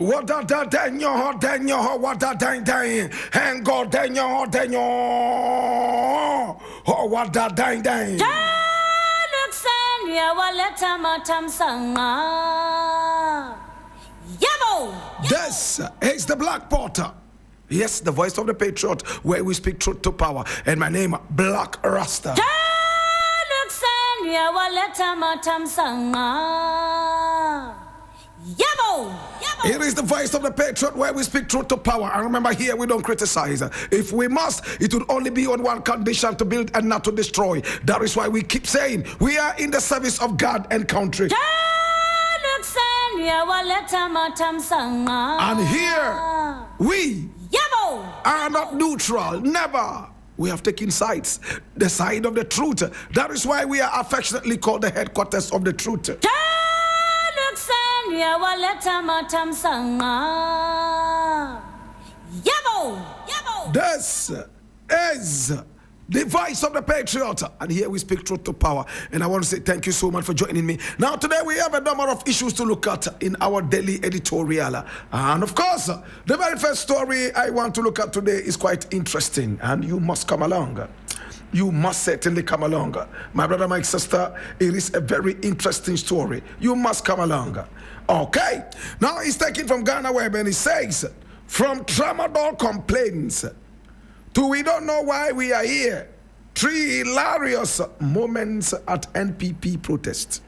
What da da denyo, what da dang dang, and go denyo, oh what da dang dang. This is the Black Porter. Yes, the voice of the Patriot, where we speak truth to power. And my name, Blakk Rasta. It is the voice of the Patriot, where we speak truth to power. And remember, here we don't criticize. If we must, it would only be on one condition: to build and not to destroy. That is why we keep saying we are in the service of God and country. And here we are not neutral, never. We have taken sides, the side of the truth. That is why we are affectionately called the headquarters of the truth. This is the voice of the Patriot, and here we speak truth to power. And I want to say thank you so much for joining me. Now today we have a number of issues to look at in our daily editorial, and of course the very first story I want to look at today is quite interesting, and you must come along. You must certainly come along. My brother, my sister, it is a very interesting story. You must come along. Okay, now it's taken from Ghana Web, and it says, from tramadol complaints to we don't know why we are here, 3 hilarious moments at NPP protest.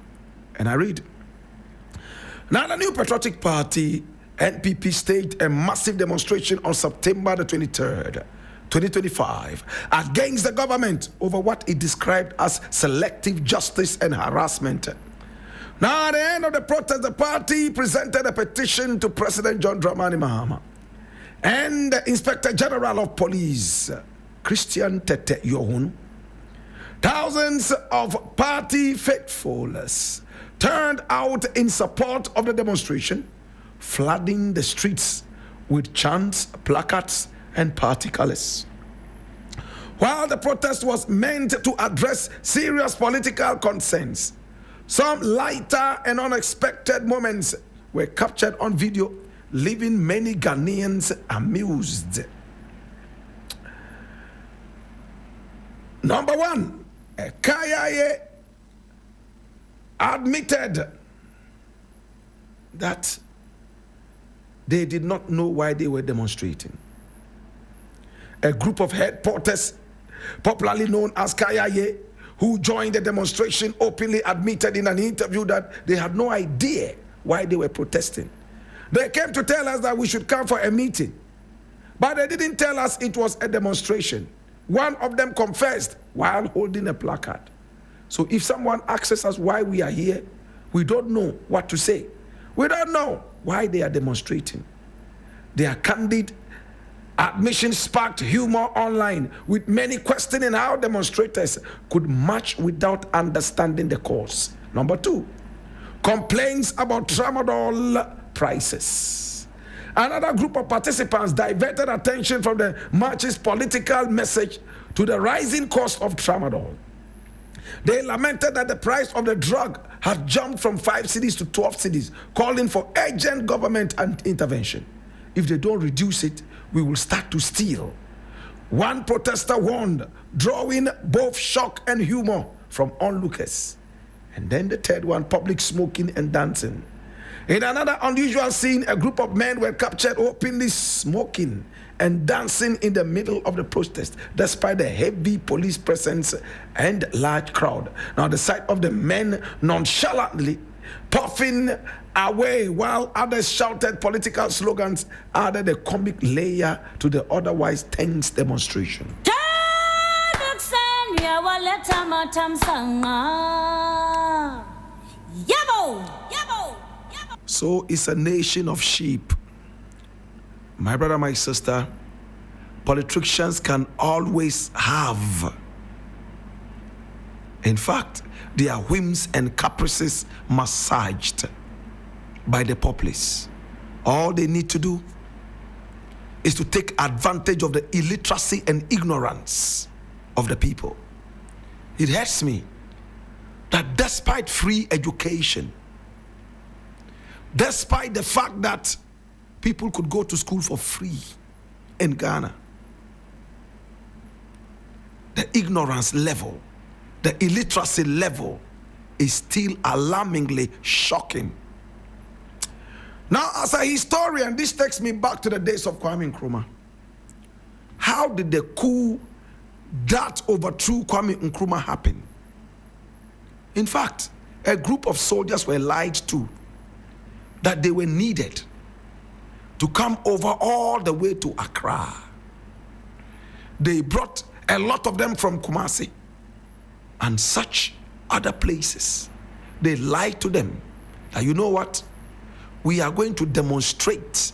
And I read, now the new patriotic party, NPP, staged a massive demonstration on September the 23rd, 2025, against the government over what it described as selective justice and harassment. Now at the end of the protest, the party presented a petition to President John Dramani Mahama and the Inspector General of Police, Christian Tete Yohun. Thousands of party faithfuls turned out in support of the demonstration, flooding the streets with chants, placards, and party colors. While the protest was meant to address serious political concerns, some lighter and unexpected moments were captured on video, leaving many Ghanaians amused. Number one, Kayaye admitted that they did not know why they were demonstrating. A group of head porters, popularly known as Kayaye, who joined the demonstration, openly admitted in an interview that they had no idea why they were protesting. They came to tell us that we should come for a meeting, but they didn't tell us it was a demonstration. One of them confessed while holding a placard. So if someone asks us why we are here, we don't know what to say. We don't know why they are demonstrating. Their candid admission sparked humor online, with many questioning how demonstrators could march without understanding the cause. Number two, complaints about tramadol prices. Another group of participants diverted attention from the march's political message to the rising cost of tramadol. They lamented that the price of the drug had jumped from 5 cedis to 12 cedis, calling for urgent government intervention. If they don't reduce it, we will start to steal. One protester warned, drawing both shock and humor from onlookers. And then the third one, public smoking and dancing. In another unusual scene, a group of men were captured openly smoking and dancing in the middle of the protest, despite the heavy police presence and large crowd. Now, the sight of the men nonchalantly puffing away while others shouted political slogans added a comic layer to the otherwise tense demonstration. So it's a nation of sheep. My brother, my sister, politicians can always have, in fact, their whims and caprices massaged by the populace. All they need to do is to take advantage of the illiteracy and ignorance of the people. It hurts me that despite free education, despite the fact that people could go to school for free in Ghana. The ignorance level, the illiteracy level is still alarmingly shocking. Now, as a historian, this takes me back to the days of Kwame Nkrumah. How did the coup that overthrew Kwame Nkrumah happen? In fact, a group of soldiers were lied to that they were needed to come over all the way to Accra. They brought a lot of them from Kumasi and such other places. They lied to them that, you know what, we are going to demonstrate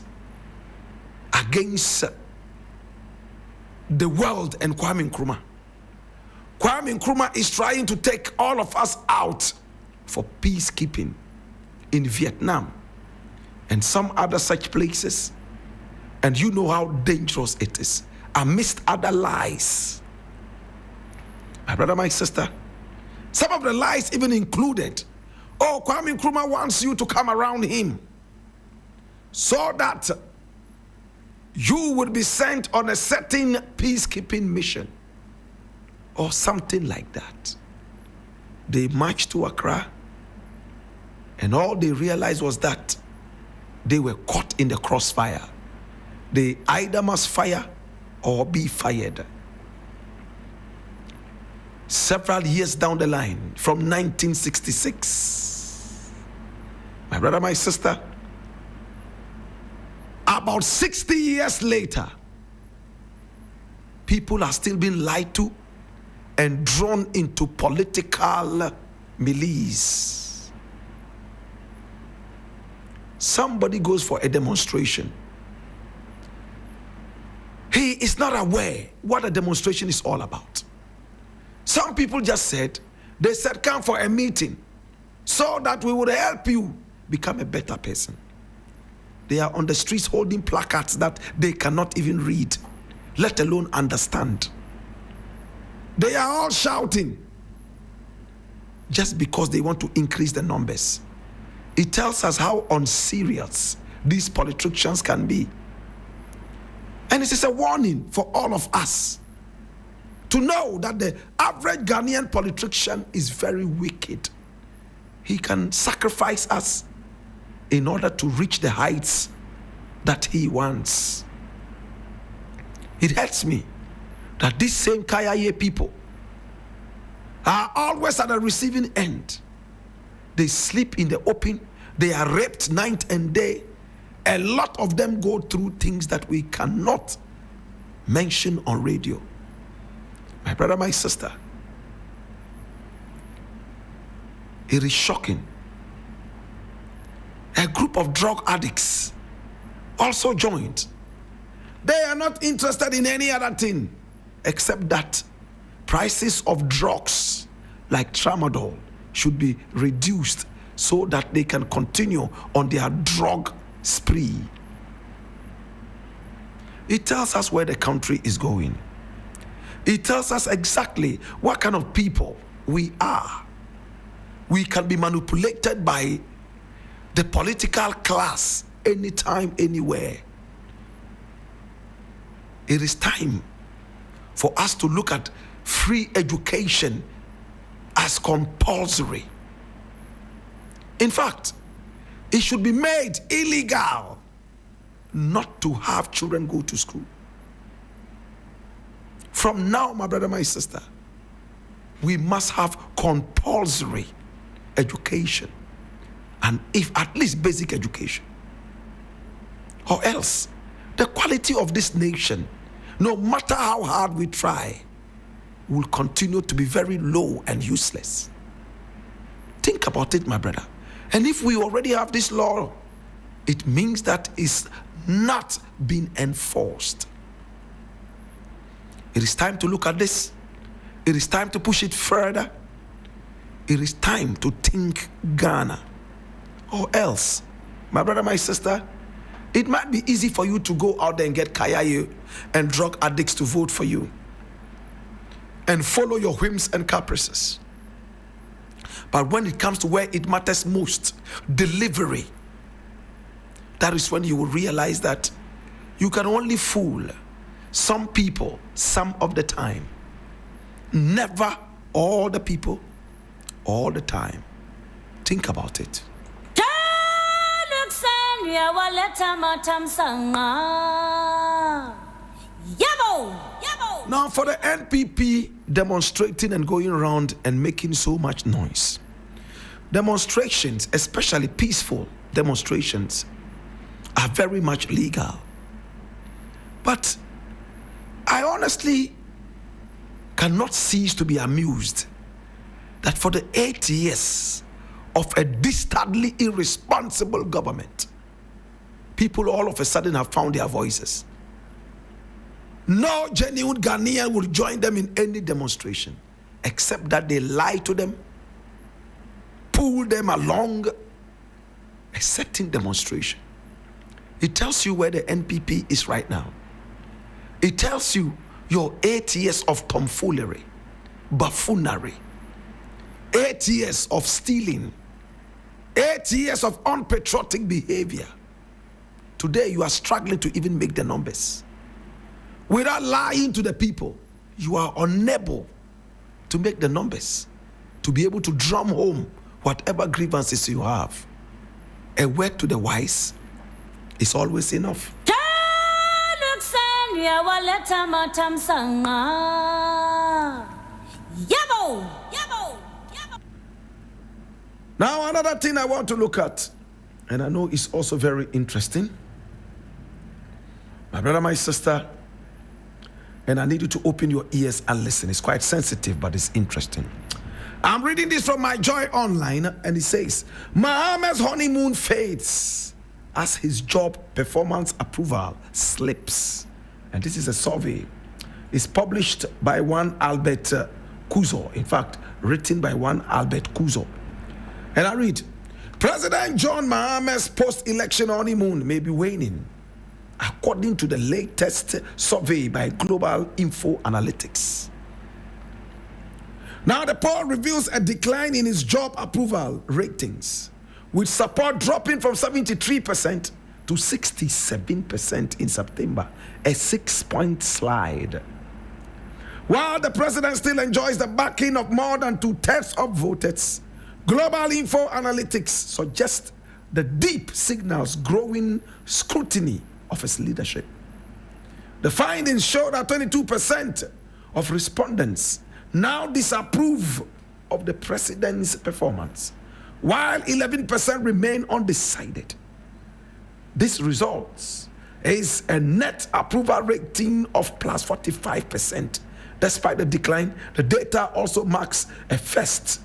against the world and Kwame Nkrumah. Kwame Nkrumah is trying to take all of us out for peacekeeping in Vietnam and some other such places. And you know how dangerous it is, amidst other lies. My brother, my sister, some of the lies even included, oh, Kwame Nkrumah wants you to come around him so that you would be sent on a certain peacekeeping mission or something like that. They marched to Accra, and all they realized was that they were caught in the crossfire. They either must fire or be fired. Several years down the line, from 1966, my brother, my sister, about 60 years later, people are still being lied to and drawn into political milice. Somebody goes for a demonstration. He is not aware what a demonstration is all about. Some people just said, they said, come for a meeting so that we would help you become a better person. They are on the streets holding placards that they cannot even read, let alone understand. They are all shouting just because they want to increase the numbers. It tells us how unserious these politicians can be. And it is a warning for all of us to know that the average Ghanaian politician is very wicked. He can sacrifice us in order to reach the heights that he wants. It hurts me that these same Kayaye people are always at the receiving end. They sleep in the open, they are raped night and day. A lot of them go through things that we cannot mention on radio. My brother, my sister, it is shocking. A group of drug addicts also joined. They are not interested in any other thing except that prices of drugs like tramadol should be reduced so that they can continue on their drug spree. It tells us where the country is going. It tells us exactly what kind of people we are. We can be manipulated by the political class anytime, anywhere. It is time for us to look at free education as compulsory. In fact, it should be made illegal not to have children go to school. From now, my brother, my sister, we must have compulsory education, and if at least basic education. Or else, the quality of this nation, no matter how hard we try, will continue to be very low and useless. Think about it, my brother. And if we already have this law, it means that it's not being enforced. It is time to look at this. It is time to push it further. It is time to think Ghana. Or else, my brother, my sister, it might be easy for you to go out there and get Kayaye and drug addicts to vote for you and follow your whims and caprices. But when it comes to where it matters most, delivery, that is when you will realize that you can only fool some people some of the time. Never all the people, all the time. Think about it. Now, for the NPP demonstrating and going around and making so much noise, demonstrations, especially peaceful demonstrations, are very much legal. But I honestly cannot cease to be amused that for the 8 years of a dastardly irresponsible government, people all of a sudden have found their voices. No genuine Ghanaian will join them in any demonstration, except that they lie to them, pull them along a certain demonstration. It tells you where the NPP is right now. It tells you your 8 years of tomfoolery, buffoonery, 8 years of stealing, 8 years of unpatriotic behavior. Today you are struggling to even make the numbers. Without lying to the people, you are unable to make the numbers, to be able to drum home whatever grievances you have. A word to the wise is always enough. Now, another thing I want to look at, and I know it's also very interesting. My brother, my sister, and I need you to open your ears and listen. It's quite sensitive, but it's interesting. I'm reading this from My Joy Online, and it says, Mahama's honeymoon fades as his job performance approval slips. And this is a survey. It's published by one Albert Kuzo. In fact, written by one Albert Kuzo. And I read, President John Mahama's post-election honeymoon may be waning, according to the latest survey by Global Info Analytics. Now the poll reveals a decline in his job approval ratings, with support dropping from 73% to 67% in September, a 6-point slide. While the president still enjoys the backing of more than 2/3 of voters, Global Info Analytics suggests the deep signals growing scrutiny of his leadership. The findings show that 22% of respondents now disapprove of the president's performance, while 11% remain undecided. This results is a net approval rating of plus 45%. Despite the decline, the data also marks a first.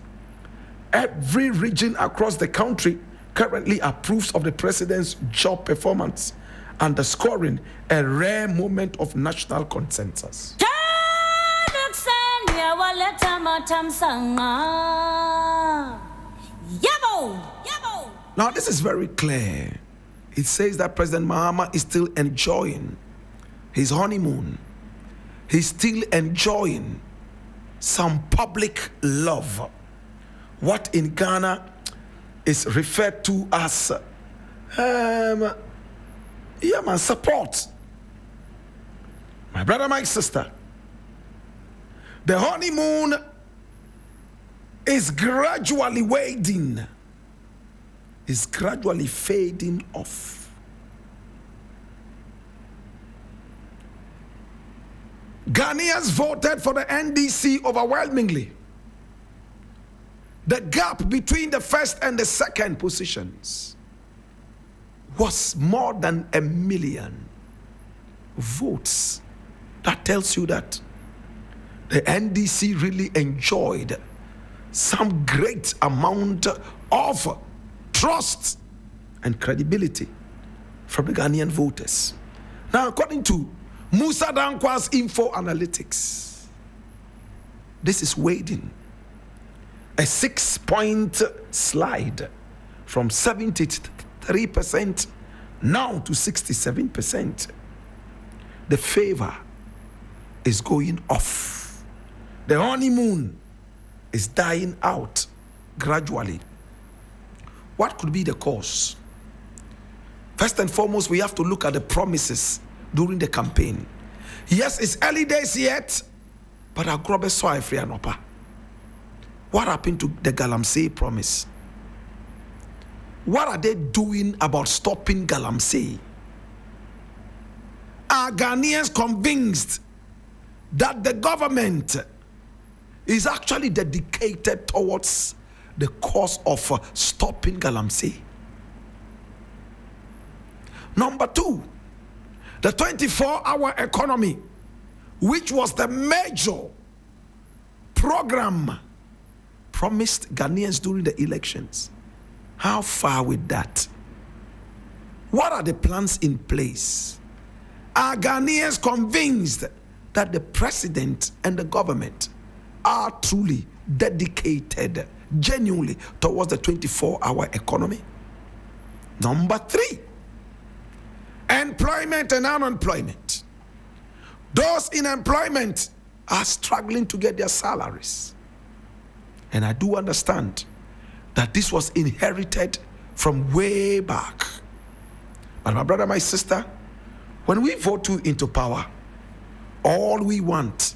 Every region across the country currently approves of the president's job performance, underscoring a rare moment of national consensus. Now, this is very clear. It says that President Mahama is still enjoying his honeymoon. He's still enjoying some public love. What in Ghana is referred to as support. My brother, my sister, the honeymoon is gradually waning, is gradually fading off. Ghanaians voted for the NDC overwhelmingly. The gap between the first and the second positions was more than 1 million votes. That tells you that the NDC really enjoyed some great amount of trust and credibility from the Ghanaian voters. Now, according to Musa Dankwa's Info Analytics, this is waning. A 6-point slide from 73% now to 67%. The favor is going off. The honeymoon is dying out gradually. What could be the cause? First and foremost, we have to look at the promises during the campaign. Yes, it's early days yet, but our grobe so free anopa. What happened to the Galamsey promise? What are they doing about stopping Galamsey? Are Ghanaians convinced that the government is actually dedicated towards the cause of stopping Galamsey? Number two, the 24-hour economy, which was the major program promised Ghanaians during the elections. How far with that? What are the plans in place? Are Ghanaians convinced that the president and the government are truly dedicated, genuinely, towards the 24-hour economy? Number three, employment and unemployment. Those in employment are struggling to get their salaries. And I do understand that this was inherited from way back. But my brother, my sister, when we vote you into power, all we want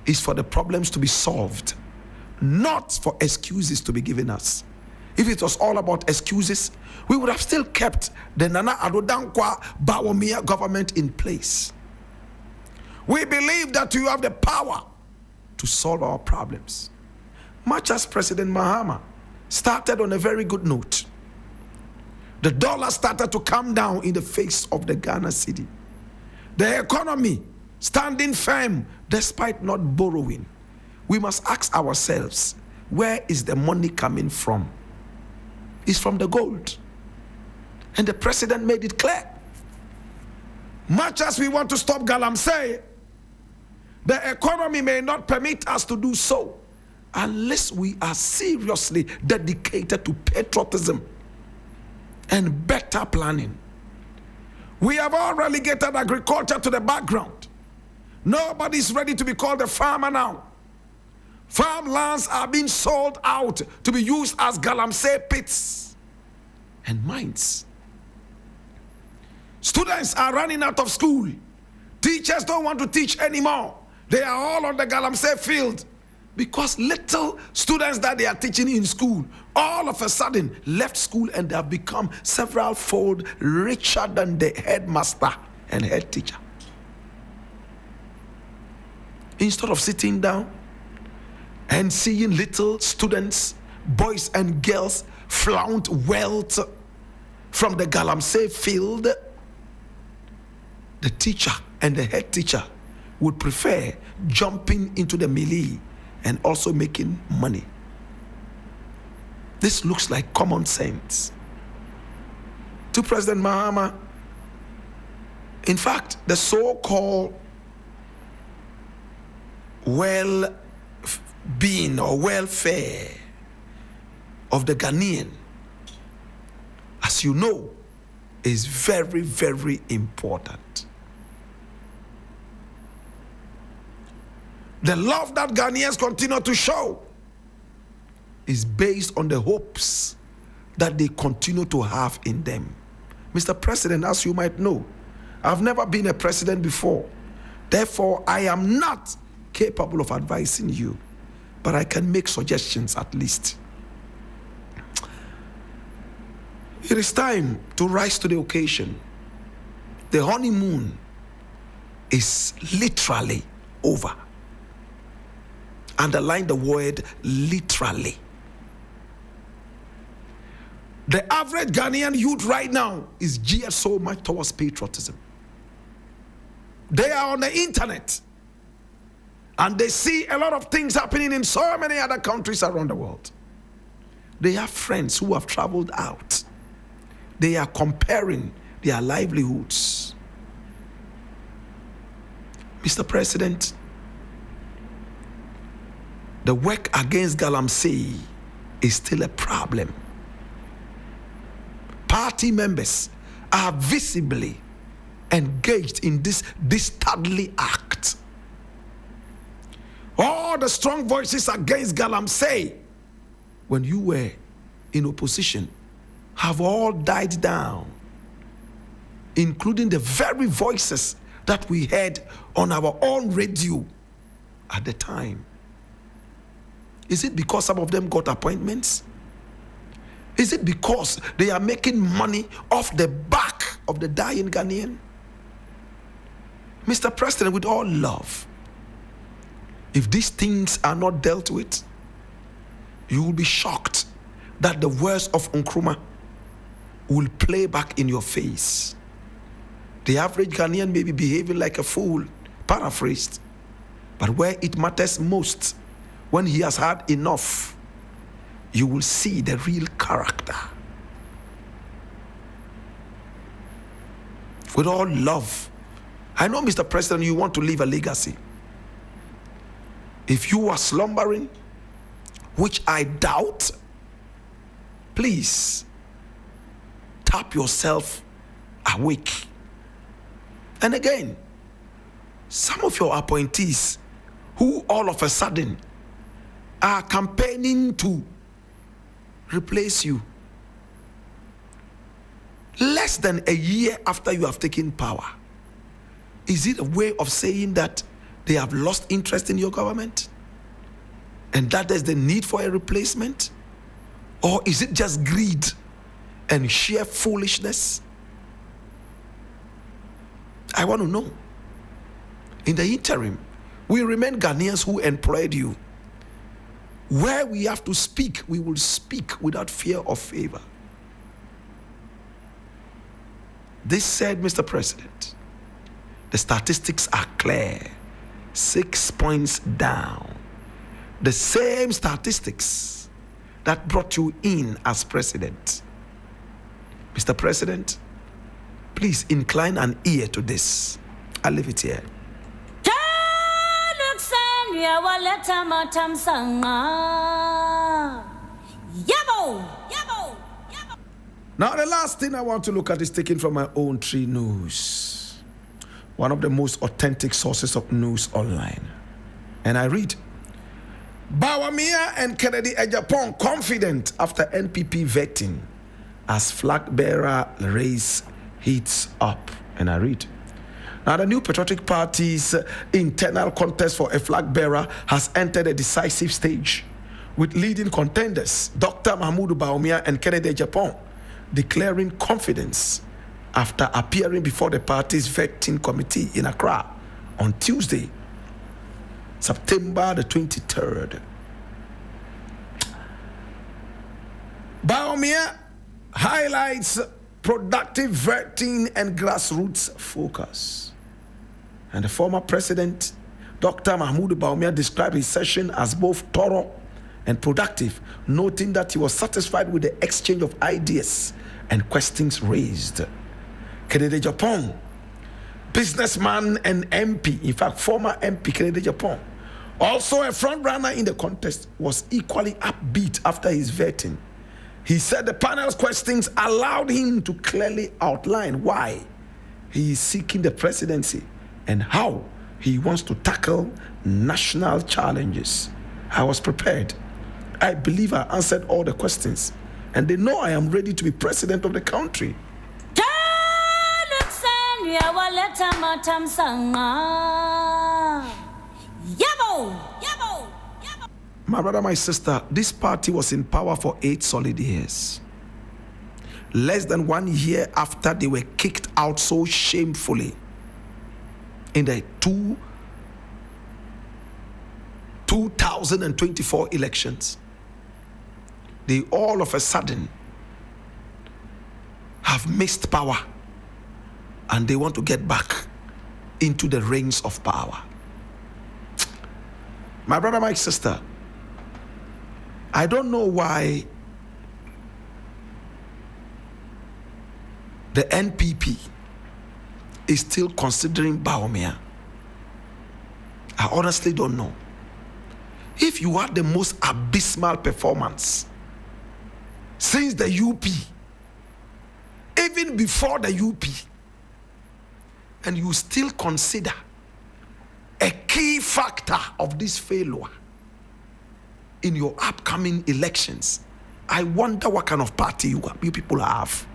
is for the problems to be solved, not for excuses to be given us. If it was all about excuses, we would have still kept the Nana Addo Dankwa Bawumia government in place. We believe that you have the power to solve our problems. Much as President Mahama started on a very good note. The dollar started to come down in the face of the Ghana cedi. The economy standing firm despite not borrowing. We must ask ourselves, where is the money coming from? It's from the gold. And the president made it clear. Much as we want to stop Galamsey, the economy may not permit us to do so unless we are seriously dedicated to patriotism and better planning. We have all relegated agriculture to the background. Nobody's ready to be called a farmer now. Farmlands are being sold out to be used as Galamsey pits and mines. Students are running out of school. Teachers don't want to teach anymore. They are all on the Galamsey field because little students that they are teaching in school all of a sudden left school and they have become several-fold richer than the headmaster and head teacher. Instead of sitting down and seeing little students, boys and girls, flaunt wealth from the Galamsey field, the teacher and the head teacher would prefer jumping into the melee and also making money. This looks like common sense. To President Mahama, in fact, the so-called well-being or welfare of the Ghanaian, as you know, is very, very important. The love that Ghanaians continue to show is based on the hopes that they continue to have in them. Mr. President, as you might know, I've never been a president before. Therefore, I am not capable of advising you, but I can make suggestions at least. It is time to rise to the occasion. The honeymoon is literally over. Underline the word literally. The average Ghanaian youth right now is geared so much towards patriotism. They are on the internet and they see a lot of things happening in so many other countries around the world. They have friends who have traveled out. They are comparing their livelihoods. Mr. President, the work against Galamsey is still a problem. Party members are visibly engaged in this dastardly act. All the strong voices against Galamsey when you were in opposition have all died down. including the very voices that we heard on our own radio at the time? Is it because some of them got appointments? Is it because they are making money off the back of the dying Ghanaian? Mr. President, with all love, if these things are not dealt with, you will be shocked that the words of Nkrumah will play back in your face. The average Ghanaian may be behaving like a fool, paraphrased, but where it matters most, when he has had enough, you will see the real character. With all love, I know, Mr. President, you want to leave a legacy. If you are slumbering, which I doubt, please tap yourself awake. And again, some of your appointees who all of a sudden are campaigning to replace you less than a year after you have taken power. Is it a way of saying that they have lost interest in your government and that there's the need for a replacement? Or is it just greed and sheer foolishness? I want to know. In the interim, we remain Ghanaians who employed you. Where we have to speak, we will speak without fear or favor. This said, Mr. President, the statistics are clear. 6 points down. The same statistics that brought you in as president. Mr. President, please incline an ear to this. I'll leave it here. Now, the last thing I want to look at is taken from my own Tree News, one of the most authentic sources of news online. And I read, Bawumia and Kennedy Ejapong confident after NPP vetting as flag bearer race heats up. And I read, now the new Patriotic Party's internal contest for a flag bearer has entered a decisive stage, with leading contenders Dr. Mahmoud Bawumia and Kennedy Ejapong declaring confidence after appearing before the party's vetting committee in Accra on Tuesday, September the 23rd. Bawumia highlights productive vetting and grassroots focus. And the former president, Dr. Mahmoud Bawumia, described his session as both thorough and productive, noting that he was satisfied with the exchange of ideas and questions raised. Kennedy Ejapong, businessman and MP, in fact, former MP Kennedy Ejapong, also a front-runner in the contest, was equally upbeat after his vetting. He said the panel's questions allowed him to clearly outline why he is seeking the presidency and how he wants to tackle national challenges. I was prepared. I believe I answered all the questions, and they know I am ready to be president of the country. My brother, my sister, this party was in power for 8 solid years. Less than 1 year after they were kicked out so shamefully in the 2024 elections, they all of a sudden have missed power and they want to get back into the reins of power. My brother, my sister, I don't know why the NPP is still considering Bawumia. I honestly don't know. If you had the most abysmal performance since the UP, even before the UP, and you still consider a key factor of this failure in your upcoming elections, I wonder what kind of party you people have.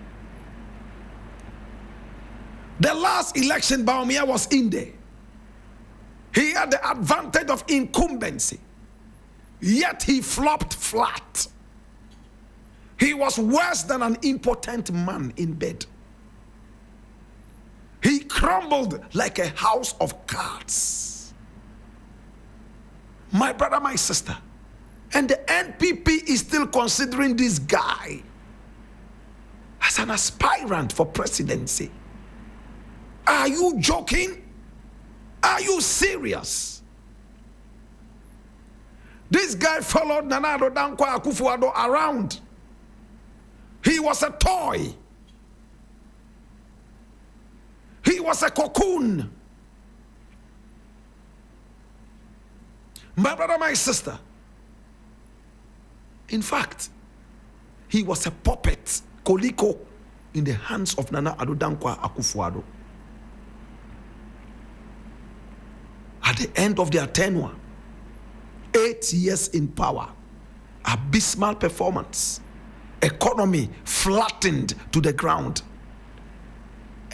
The last election, Bawumia was in there. He had the advantage of incumbency, yet he flopped flat. He was worse than an impotent man in bed. He crumbled like a house of cards. My brother, my sister, and the NPP is still considering this guy as an aspirant for presidency. Are you joking? Are you serious? This guy followed Nana Addo Dankwa Akufo-Addo around. He was a toy. He was a cocoon. My brother, my sister. In fact, he was a puppet, koliko, in the hands of Nana Addo Dankwa Akufo-Addo. At the end of their tenure, 8 years in power, abysmal performance, economy flattened to the ground.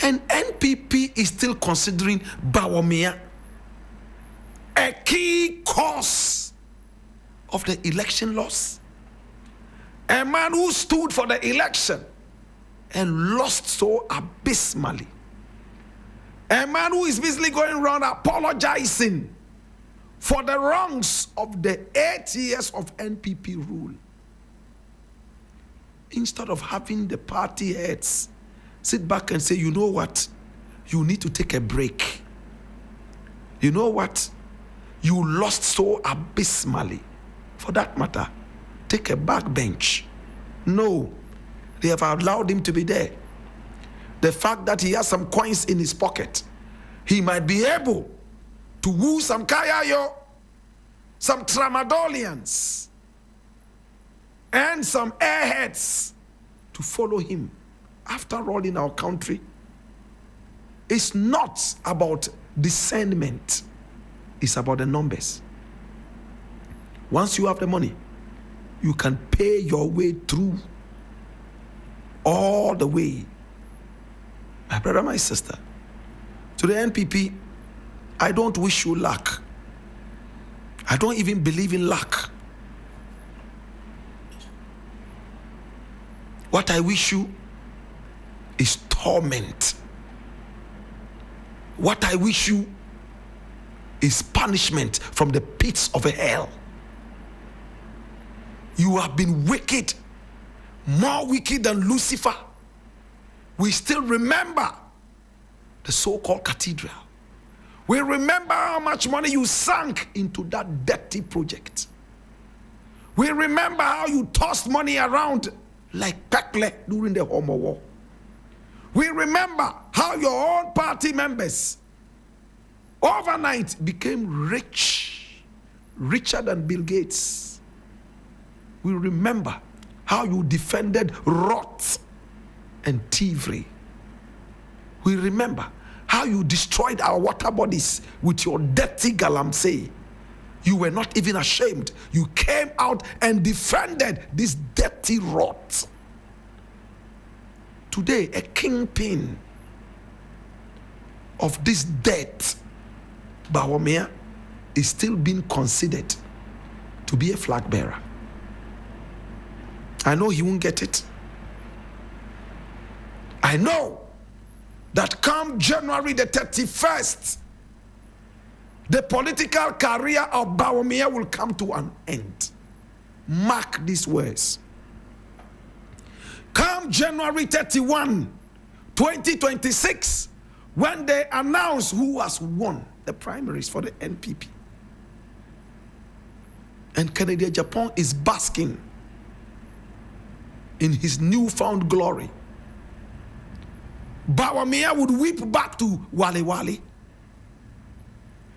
And NPP is still considering Bawumia a key cause of the election loss. A man who stood for the election and lost so abysmally. A man who is basically going around apologizing for the wrongs of the 8 years of NPP rule. Instead of having the party heads sit back and say, you know what? You need to take a break. You know what? You lost so abysmally. For that matter, take a back bench. No, they have allowed him to be there. The fact that he has some coins in his pocket, he might be able to woo some kayayo, some tramadolians, and some airheads to follow him. After all, in our country, it's not about discernment. It's about the numbers. Once you have the money, you can pay your way through all the way. My brother, my sister, to the NPP, I don't wish you luck. I don't even believe in luck. What I wish you is torment. What I wish you is punishment from the pits of hell. You have been wicked, more wicked than Lucifer. We still remember the so-called cathedral. We remember how much money you sank into that dirty project. We remember how you tossed money around like Pekle during the Homo War. We remember how your own party members overnight became rich, richer than Bill Gates. We remember how you defended rot and thievery. We remember how you destroyed our water bodies with your dirty galamsey. You were not even ashamed. You came out and defended this dirty rot. Today, a kingpin of this debt, Bawumia, is still being considered to be a flag bearer. I know he won't get it. I know that come January the 31st, the political career of Bawumia will come to an end. Mark these words. Come January 31, 2026, when they announce who has won the primaries for the NPP. And Kennedy Japan is basking in his newfound glory. Bawumia would whip back to Wale Wale.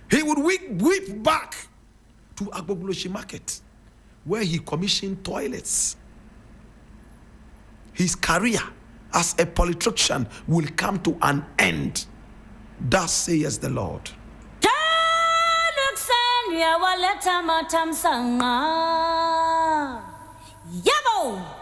He would whip back to Agbogloshi Market, where he commissioned toilets. His career as a politician will come to an end. Thus says the Lord. Yabo!